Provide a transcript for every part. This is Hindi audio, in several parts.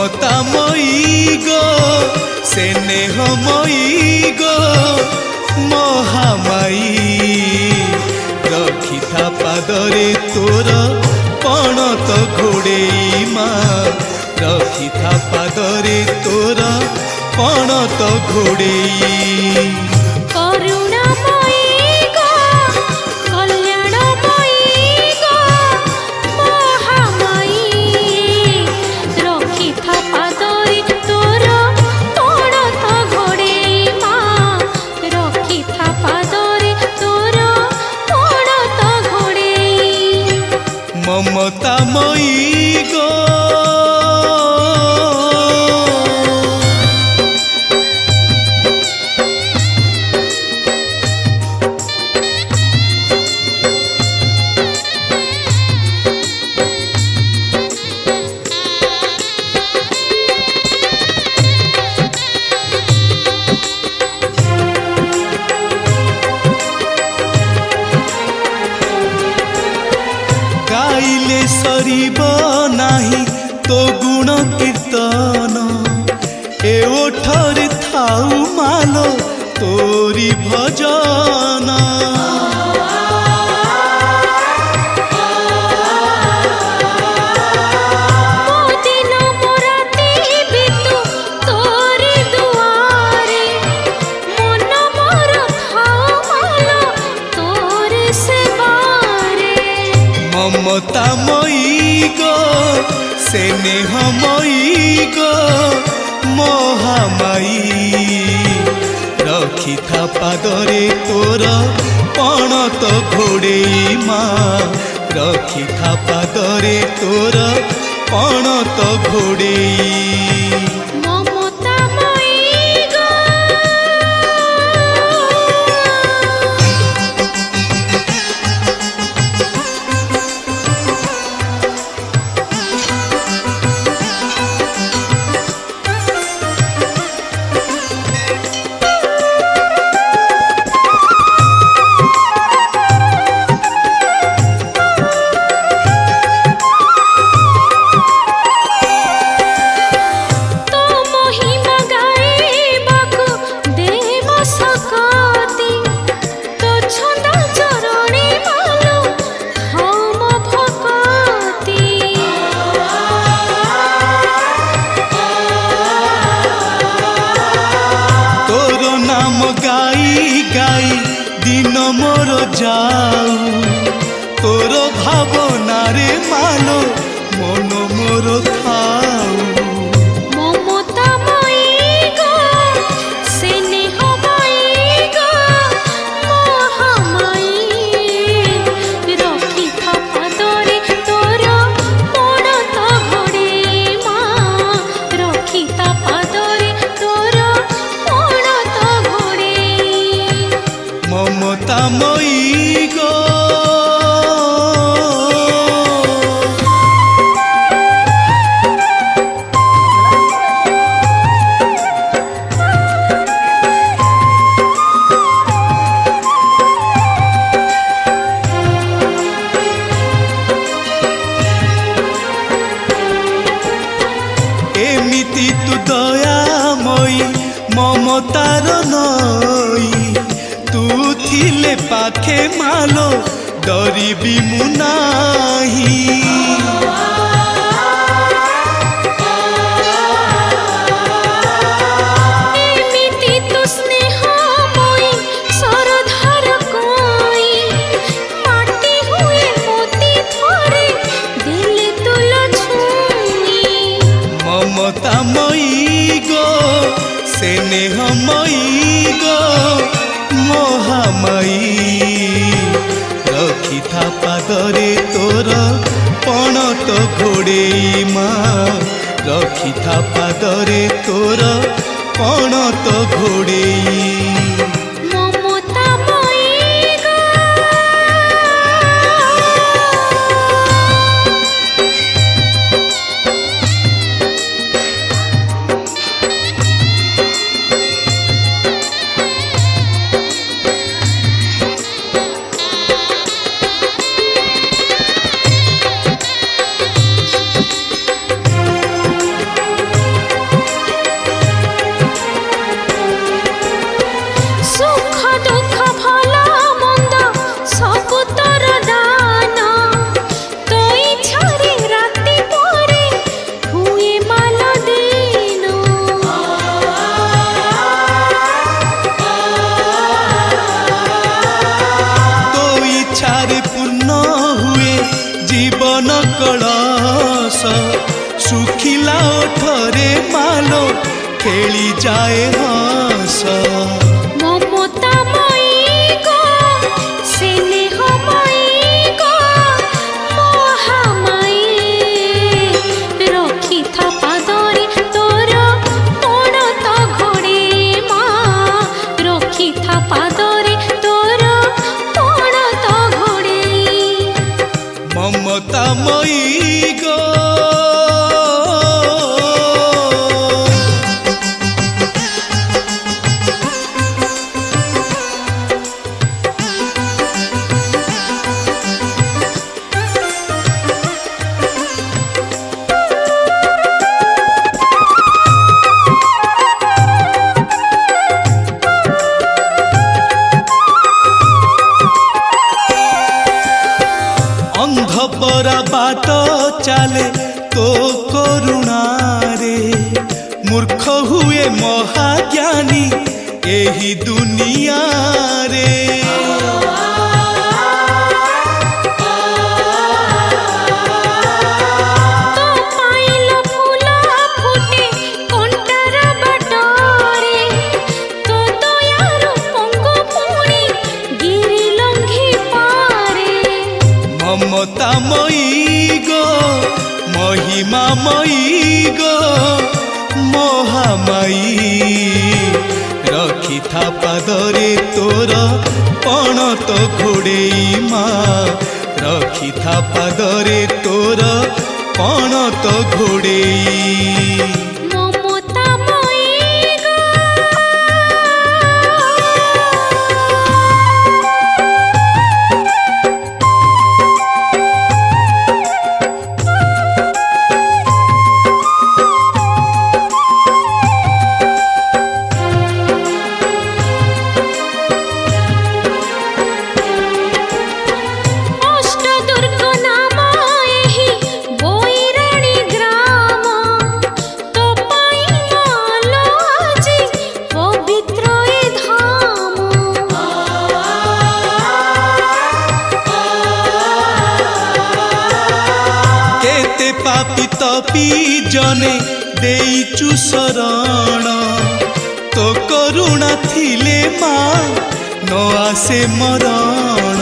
ममतामयी गो स्नेहमयी गो महामाई रखी था पादरे तोर पणत घोड़ेई माँ रखी था पादरे तोर पणत घोड़ेई ममतामयी गो गाइले सरीब नाही तो गुण कीर्तन ए ओठरे थाऊ मालो तोरी भजन ममतामयी गो स्नेहमयी गो महामाई रखी था पादरे तोर पणत घोड़ेई माँ रखी था पादरे तोर पणत घोड़ेई गाई गाई दिन मोर जाऊ तोर भावना रे मालो मन मोर थाऊ ममतामयी गो स्नेहमयी गो महामाई रखी था पादरे तोर पणत घोड़ेई माँ रखी था पादरे तोर ममतामयी गो एमिति तू दयामयी ममतार नई तू थिले पाखे मालो डरिबी मु नाही एमिति तू स्नेहमयी सरधार कोई माटी हुए मोती थोरे दिल तुल छुई ममतामयी गो स्नेहमयी गो महामाई रखी था पादरे तोर पणत घोड़ेई माँ रखी था पादरे तोर पणत घोड़ेई ममतामयी गो ସ୍ନାନ ହୁଏ ଜୀବନ କଳସ ଶୁଖିଲା ଓଠରେ ମାଲୋ ଖେଳି ଯାଏ ହସ মমতাময়ী গো স্নেহময়ী গো মহামায়ী রক্ষিথা পাদরে তোর পণত ঘোড়ে মা রক্ষিথা পাদরে তোর পণত ঘোড়ে মমতাময়ী গো अंधपरा बाट चाले तो करुणा रे मूर्ख हुए महाज्ञानी एही दुनिया रे ममतामयी गो महिमामयी गो महामायी रखिथा पादरे तोर पणत घोड़ेई मा रखिथा पादरे तोर पणत घोड़ेई पापी तपी जने देइचु शरण तो करुणा थिले माँ न आसे मरण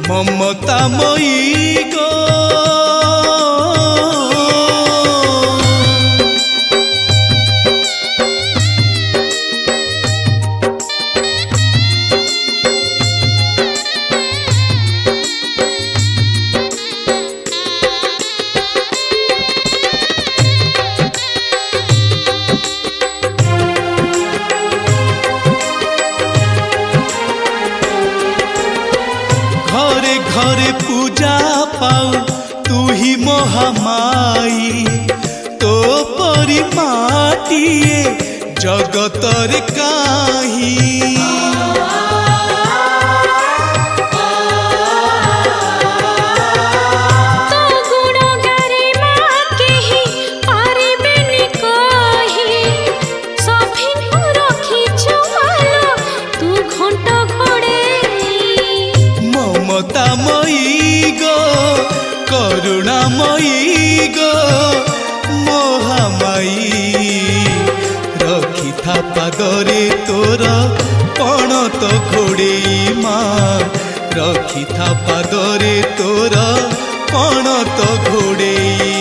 ममतामयी गो घरे घरे पूजा पाऊ तू ही महामाई तो परी माटिए जगतर काही ममतामयी गो करुणामयी गो महामायी रखिथा पादरे तोर पणत घोड़ेई माँ रखिथा पादरे तोर पणत घोड़ेई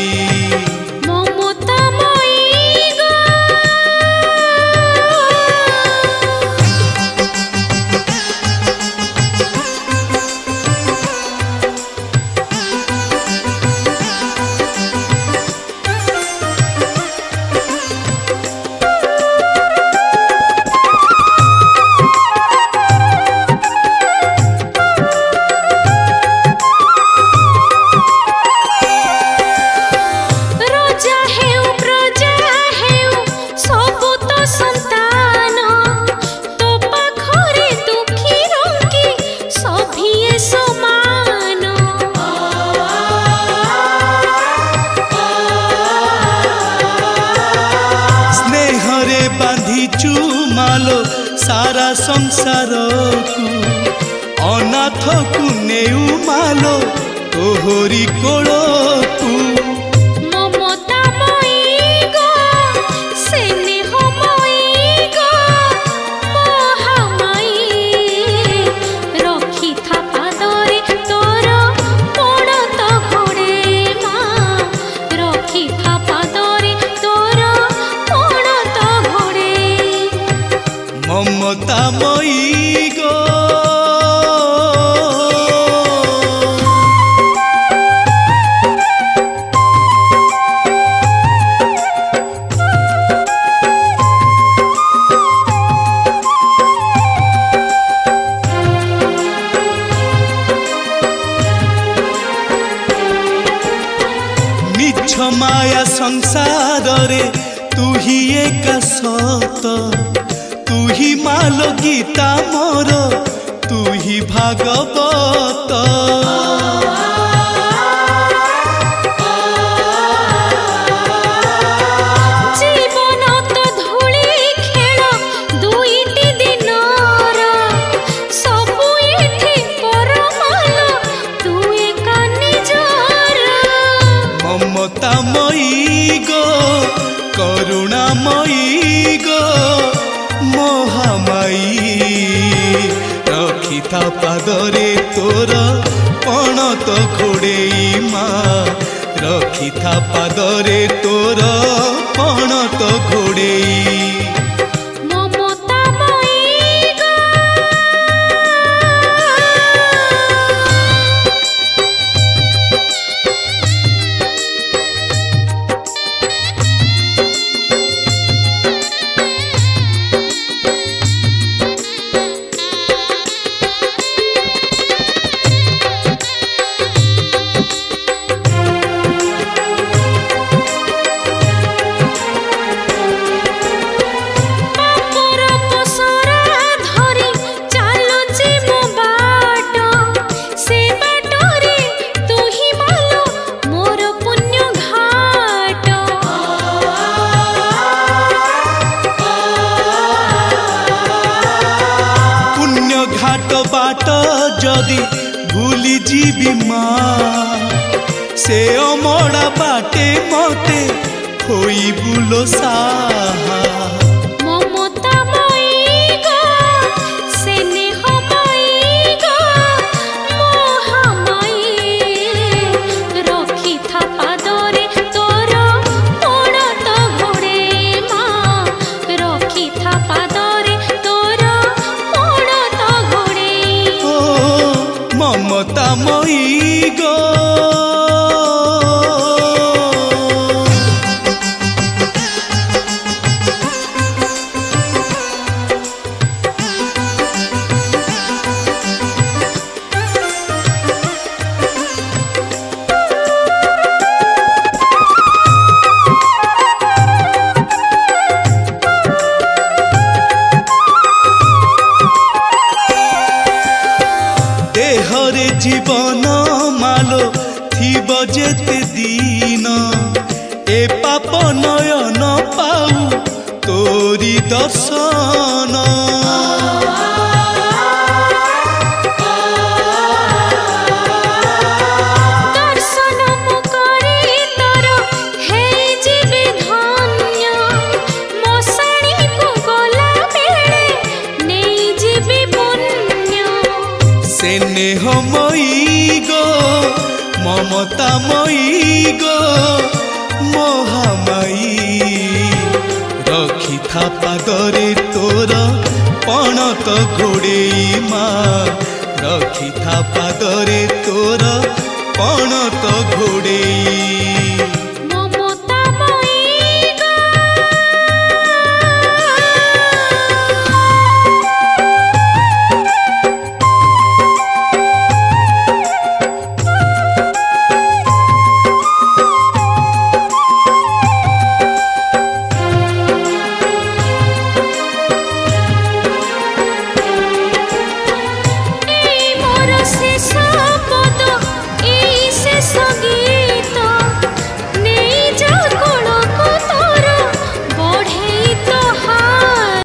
सारा संसार को अनाथ को नेउ मालो तोहरी कोल को ममतामयी गो मिछ माया संसार रे तू ही एक सत तू ही मालो गीता मोर तू ही भागवत जीवन तो धूली खेल दुईटी दिनर सबु एठी परमालो तू एका निजर ममतामयी गो करुणामयी गो महामाई रखिता पादरे तोर पणत घोड़ेई माँ रखिता पादरे तोर पणत घोड़ेई घाट बाट जदि भूली जीवी माँ से अमड़ा बाटे मते होई बुलो साहा ममतामयी गो देहरे जीवन मालो थिब जेते दिन ए पाप नयन पाऊ तोरी दर्शन स्नेहमयी गो ममतामयी गो महामाई रखिथा पादरे तोर पणत घोड़ेई माँ रखिथा पादरे तोर पणत घोड़ेई।